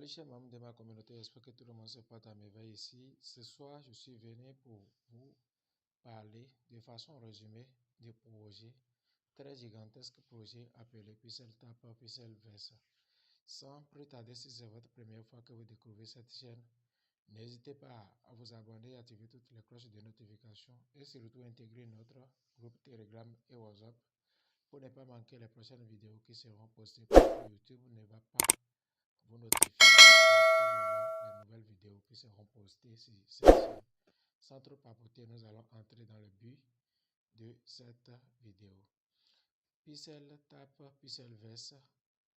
Salut chers membres de ma communauté, j'espère que tout le monde se porte à merveille ici. Ce soir, je suis venu pour vous parler de façon résumée du projet, très gigantesque projet appelé Pixel Tap Pixel Verse. Sans plus tarder, si c'est votre première fois que vous découvrez cette chaîne, n'hésitez pas à vous abonner et activer toutes les cloches de notification et surtout intégrer notre groupe Telegram et WhatsApp pour ne pas manquer les prochaines vidéos qui seront postées parce que YouTube ne va pas vous notifier à tout moment les nouvelles vidéos qui seront postées sur cette chaîne. Sans trop papoter, nous allons entrer dans le but de cette vidéo. Pixel Tap Pixel Verse,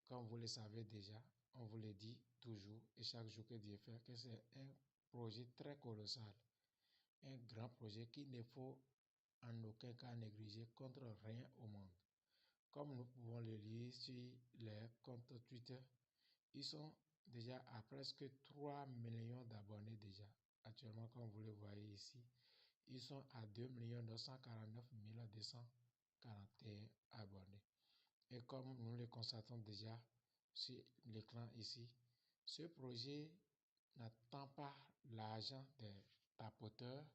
comme vous le savez déjà, on vous le dit toujours et chaque jour que Dieu fait que c'est un projet très colossal, un grand projet qu'il ne faut en aucun cas négliger contre rien au monde. Comme nous pouvons le lire sur les comptes Twitter, ils sont déjà à presque 3 millions d'abonnés déjà. Actuellement, comme vous le voyez ici, ils sont à 2 949 241 abonnés. Et comme nous le constatons déjà sur l'écran ici, ce projet n'attend pas l'argent des tapoteurs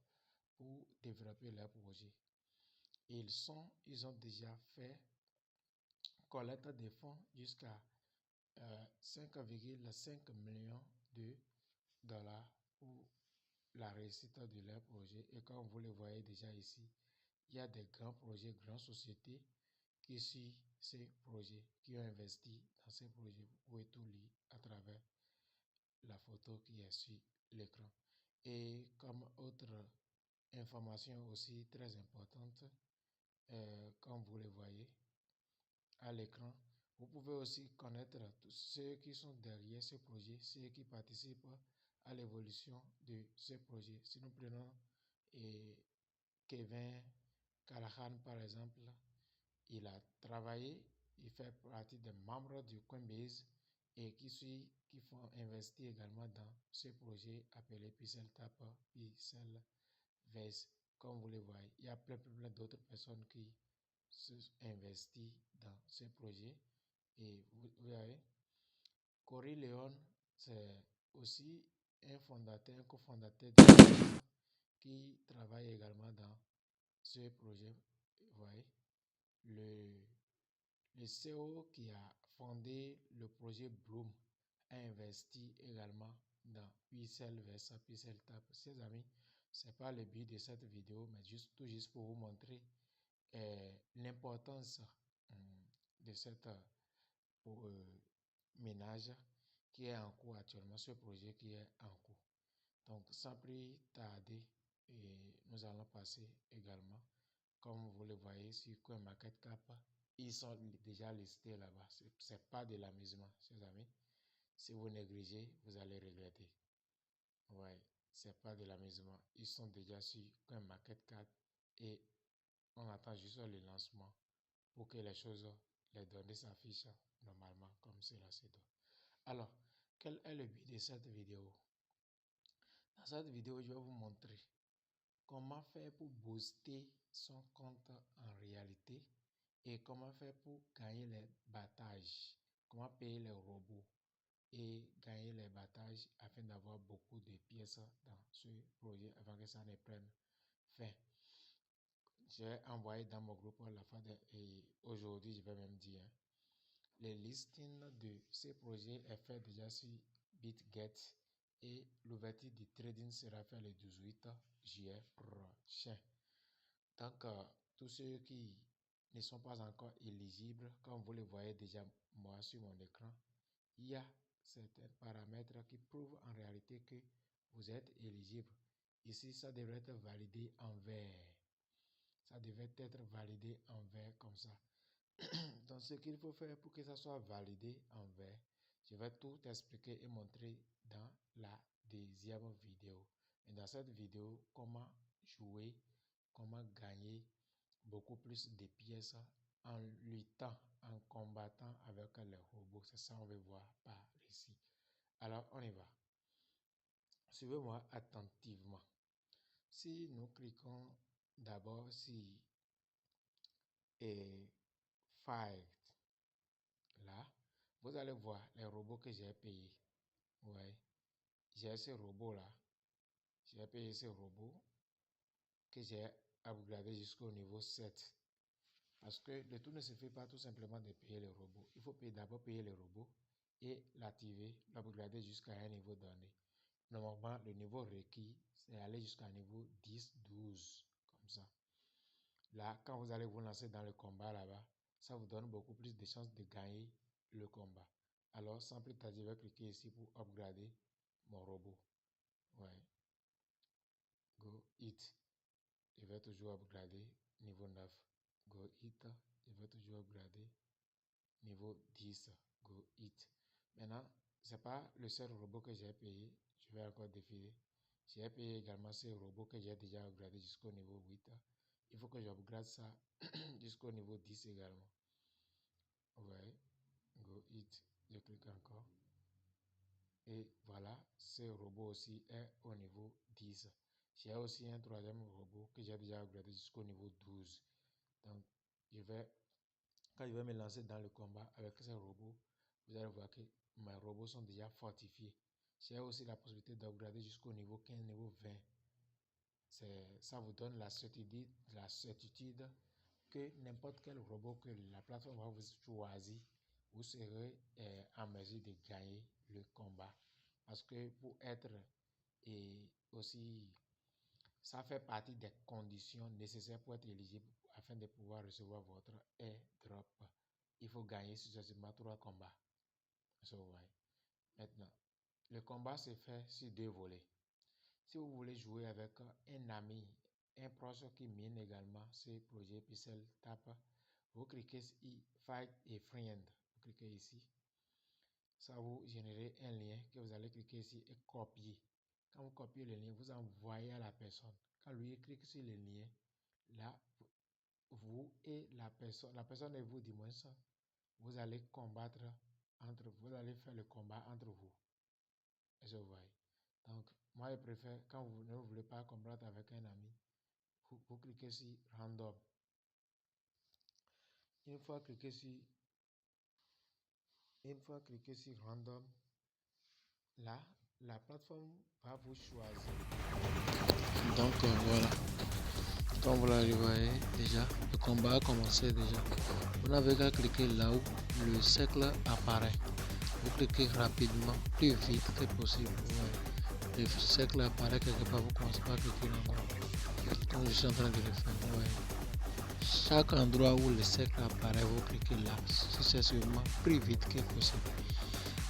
pour développer leur projet. Ils ont déjà fait collecte de fonds jusqu'à 5,5 millions de dollars pour la réussite de leur projet. Et comme vous le voyez déjà ici, il y a des grands projets, grandes sociétés qui suivent ces projets, qui ont investi dans ces projets. Vous pouvez tout lire à travers la photo qui est sur l'écran. Et comme autre information aussi très importante, comme vous le voyez à l'écran, vous pouvez aussi connaître tous ceux qui sont derrière ce projet, ceux qui participent à l'évolution de ce projet. Si nous prenons Kevin Callahan par exemple, il a travaillé, il fait partie des membres du Coinbase et qui font investir également dans ce projet appelé Pixel Tap Pixel Verse. Comme vous le voyez, il y a plein d'autres personnes qui investi dans ce projet. Et vous voyez, Cory Leon, c'est aussi un cofondateur de Twitter qui travaille également dans ce projet. Vous voyez, le CEO qui a fondé le projet Bloom a investi également dans Pixel Verse, Pixel Tap. Chers amis, ce n'est pas le but de cette vidéo, mais tout juste pour vous montrer l'importance de cette ménage qui est en cours actuellement, ce projet qui est en cours. Donc, sans plus tarder, nous allons passer également, comme vous le voyez sur CoinMarketCap, ils sont déjà listés là-bas. Ce n'est pas de l'amusement, chers amis. Si vous négligez, vous allez regretter. Ouais, c'est pas de l'amusement. Ils sont déjà sur CoinMarketCap et on attend juste le lancement pour que les données s'affichent normalement comme cela se doit. Alors, quel est le but de cette vidéo? Dans cette vidéo, je vais vous montrer comment faire pour booster son compte en réalité et comment faire pour gagner les battages, comment payer les robots et gagner les battages afin d'avoir beaucoup de pièces dans ce projet avant que ça ne prenne fin. J'ai envoyé dans mon groupe la fin et aujourd'hui je vais même dire le listing de ces projets est fait déjà sur BitGet et l'ouverture du trading sera fait le 18 juillet prochain. Donc tous ceux qui ne sont pas encore éligibles, comme vous le voyez déjà moi sur mon écran, il y a certains paramètres qui prouvent en réalité que vous êtes éligible. Ici, ça devrait être validé en vert. Ça devait être validé en vert comme ça. Donc, ce qu'il faut faire pour que ça soit validé en vert, je vais tout expliquer et montrer dans la deuxième vidéo. Et dans cette vidéo, comment jouer, comment gagner beaucoup plus de pièces en luttant, en combattant avec les robots. C'est ça qu'on veut voir par ici. Alors, on y va. Suivez-moi attentivement. Si nous cliquons d'abord sur Fight, là, vous allez voir les robots que j'ai payés. j'ai ce robot là. J'ai payé ce robot que j'ai upgradé jusqu'au niveau 7. Parce que le tout ne se fait pas tout simplement de payer le robot. Il faut d'abord payer le robot et l'activer, l'upgrader jusqu'à un niveau donné. Normalement, le niveau requis, c'est aller jusqu'à un niveau 10, 12, comme ça. Là, quand vous allez vous lancer dans le combat là-bas, ça vous donne beaucoup plus de chances de gagner le combat. Alors, sans plus tarder, je vais cliquer ici pour upgrader mon robot. Ouais. Go hit. Je vais toujours upgrader niveau 9. Go hit. Je vais toujours upgrader niveau 10. Go hit. Maintenant, ce n'est pas le seul robot que j'ai payé. Je vais encore défiler. J'ai payé également ce robot que j'ai déjà upgradé jusqu'au niveau 8. Il faut que j'upgrade ça jusqu'au niveau 10 également. Ouais. Go hit. Je clique encore. Et voilà, ce robot aussi est au niveau 10. J'ai aussi un troisième robot que j'ai déjà upgradé jusqu'au niveau 12. Donc, quand je vais me lancer dans le combat avec ce robot, vous allez voir que mes robots sont déjà fortifiés. J'ai aussi la possibilité d'upgrader jusqu'au niveau 15, niveau 20. Ça vous donne la certitude que n'importe quel robot que la plateforme va vous choisir, vous serez en mesure de gagner le combat. Parce que pour être aussi, ça fait partie des conditions nécessaires pour être éligible afin de pouvoir recevoir votre airdrop. Il faut gagner successivement 3 combats. Maintenant, le combat se fait sur 2 volets. Si vous voulez jouer avec un ami, un proche qui mine également ce projet Pixel Tap, vous cliquez sur Fight a Friend. Vous cliquez ici. Ça va vous générer un lien que vous allez cliquer ici et copier. Quand vous copiez le lien, vous envoyez à la personne. Quand lui clique sur le lien, là, vous et la personne et vous, du moins ça, vous allez combattre entre vous, vous allez faire le combat entre vous. Je vois. Donc, moi, je préfère, quand vous ne voulez pas combattre avec un ami, vous cliquez sur Random. Une fois cliqué sur Random, là, la plateforme va vous choisir. Donc, voilà. Comme vous l'avez voyez déjà, le combat a commencé déjà. Vous n'avez qu'à cliquer là où le cercle apparaît. Vous cliquez rapidement, plus vite que possible. Ouais. Le cercle apparaît quelque part, vous commencez par cliquer l'endroit. Comme je suis en train de le faire. Ouais. Chaque endroit où le cercle apparaît, vous cliquez là, successivement, plus vite que possible.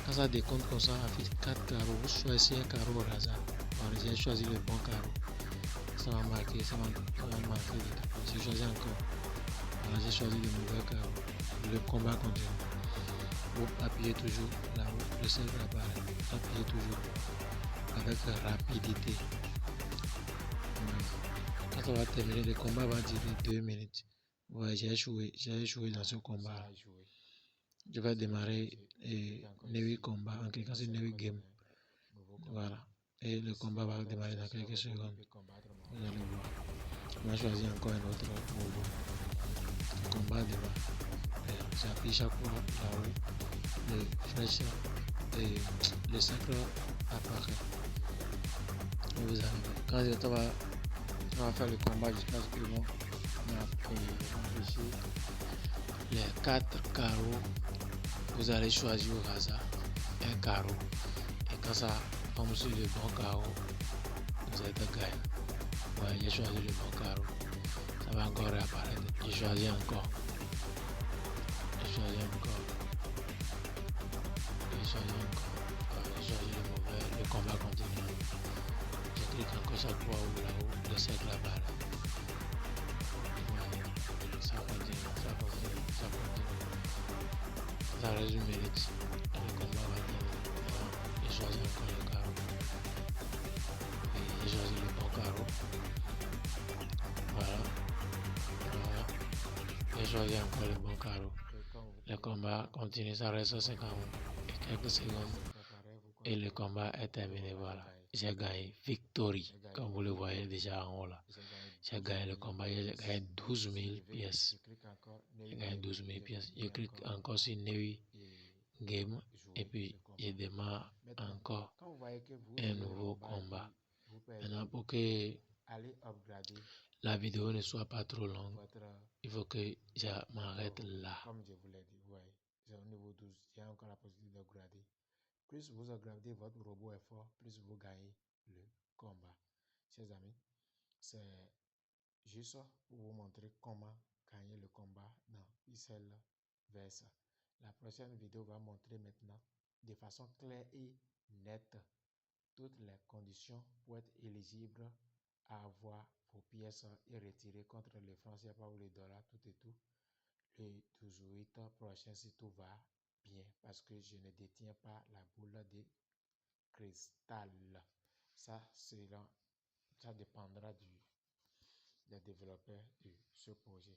Quand ça décompte comme ça, affiche 4 carreaux, vous choisissez un carreau au hasard. Voilà, j'ai choisi le bon carreau. Ça va marquer, j'ai choisi encore. Voilà, j'ai choisi le mauvais carreau. Le combat continue. Vous appuyez toujours là où le cercle apparaît. Appuyez toujours avec rapidité. Quand on va terminer, le combat va durer 2 minutes. Ouais, j'ai échoué dans ce combat. Je vais démarrer Newi combat en cliquant sur Newi game. Voilà. Et le combat va démarrer dans quelques secondes. Vous allez voir. On va choisir encore un autre robot. Le combat démarre. J'appuie chaque fois là où le flèche et le cercle apparaît. Vous allez voir. Quand on va faire le combat jusqu'à ce que l'on affiche les 4 carreaux. Vous allez choisir au hasard un carreau. Et quand ça tombe sur le bon carreau, vous êtes gagnant. Ouais, j'ai choisi le bon carreau. Ça va encore réapparaître. J'ai choisi encore. J'ai choisi le mauvais. Le combat continue. Je clique encore chaque fois où là-haut le cercle apparaît. Ouais, ça continue. Ça reste 1 minute. Le combat va terminer. J'ai choisi encore le carreau. Et j'ai choisi le bon carreau. Voilà. J'ai choisi encore le bon carreau. Le combat continue, ça reste 50 et quelques secondes. Et le combat est terminé, voilà. J'ai gagné victory, comme vous le voyez déjà en haut là. J'ai gagné le combat, j'ai gagné 12 000 pièces. J'ai gagné 12 000 pièces. Je clique encore sur Newi Game et puis je démarre encore un nouveau combat. Maintenant, pour que la vidéo ne soit pas trop longue, il faut que je m'arrête là. Comme je vous l'ai dit, ouais, c'est au niveau 12, il y a encore la possibilité d'upgrader. Plus vous upgradez, votre robot est fort, plus vous gagnez le combat. Chers amis, c'est juste pour vous montrer comment gagner le combat dans Pixel Verse. La prochaine vidéo va montrer maintenant de façon claire et nette toutes les conditions pour être éligible à avoir vos pièces et retirer contre les francs CFA ou les dollars, tout et tout. Le 18 prochain si tout va bien, parce que je ne détiens pas la boule de cristal. Ça dépendra des développeurs de ce projet.